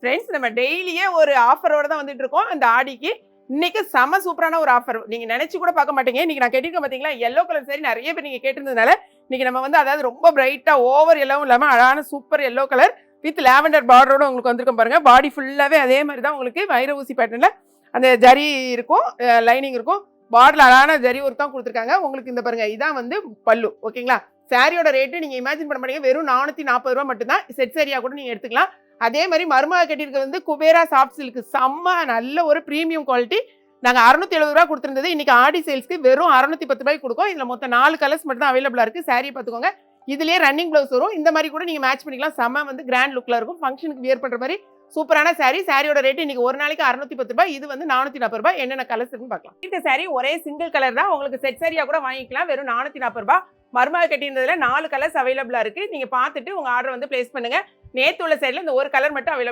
Friends நம்ம டெய்லியே ஒரு ஆஃபரோட தான் வந்துட்டு இருக்கோம் அந்த ஆடிக்கு. இன்னைக்கு செம சூப்பரான ஒரு ஆஃபர். நீங்க நினைச்சு கூட பார்க்க மாட்டீங்க. இன்னைக்கு நான் கேட்டிருக்கேன் பாத்தீங்களா, எல்லோ கலர் saree நிறைய பேர் நீங்க கேட்டிருந்ததுனால இன்னைக்கு நம்ம வந்து அதாவது ரொம்ப பிரைட்டா ஓவர் எல்லோவும் இல்லாம அழகான super yellow colour with lavender பார்டரோட உங்களுக்கு வந்திருக்கும் பாருங்க. பாடி ஃபுல்லாவே அதே மாதிரி தான் உங்களுக்கு வைர ஊசி பேட்டர்ன்ல அந்த ஜரி இருக்கும், லைனிங் இருக்கும். பார்டர்ல அழகான ஜரி ஒர்க் தான் கொடுத்துருக்காங்க. உங்களுக்கு இந்த பாருங்க, இதான் வந்து பல்லு. ஓகேங்களா? சாரியோட ரேட்டு நீங்க இமேஜின் பண்ண மாட்டீங்க, வெறும் 440 ரூபா மட்டும் தான். செட் சாரியா கூட நீங்க எடுத்துக்கலாம். அதே மாதிரி மருமக கட்டியிருக்கிறது வந்து குபேரா சாஃப்ட் சில்க், செம்ம நல்ல ஒரு பிரீமியம் குவாலிட்டி. நாங்கள் 670 ரூபா கொடுத்துருந்தது, இன்னைக்கு ஆடி சேல்ஸ்க்கு வெறும் 610 ரூபாய்க்கு கொடுக்கும். இதில் மொத்தம் 4 கலர்ஸ் மட்டும் தான் அவைலபிளாக இருக்குது. சாரியை பார்த்துக்கோங்க. இதுலேயே ரன்னிங் ப்ளவுஸ் வரும். இந்த மாதிரி கூட நீங்கள் மேட்ச் பண்ணிக்கலாம். செம்ம வந்து கிராண்ட் லுக்கில் இருக்கும். ஃபங்க்ஷனுக்கு வியர் பண்ணுற மாதிரி சூப்பரான சாரி. சாரியோட ரேட்டு இன்னைக்கு ஒரு நாளைக்கு 610 ரூபாய். இது வந்து 440 ரூபாய். என்னென்ன கலர்ஸ் இருக்குன்னு பார்க்கலாம். இந்த சாரி ஒரே சிங்கிள் கலர் தான். உங்களுக்கு செட் சாரியா கூட வாங்கிக்கலாம். வெறும் 440 ரூபாய். மருமக கட்டியிருந்ததுல 4 கலர்ஸ் அவைலபிளாக இருக்குது. நீங்கள் பார்த்துட்டு உங்கள் ஆர்டர் வந்து பிளேஸ் பண்ணுங்கள். நேற்று உள்ள சைடில் இந்த ஒரு கலர் மட்டும் அவைலபிள்.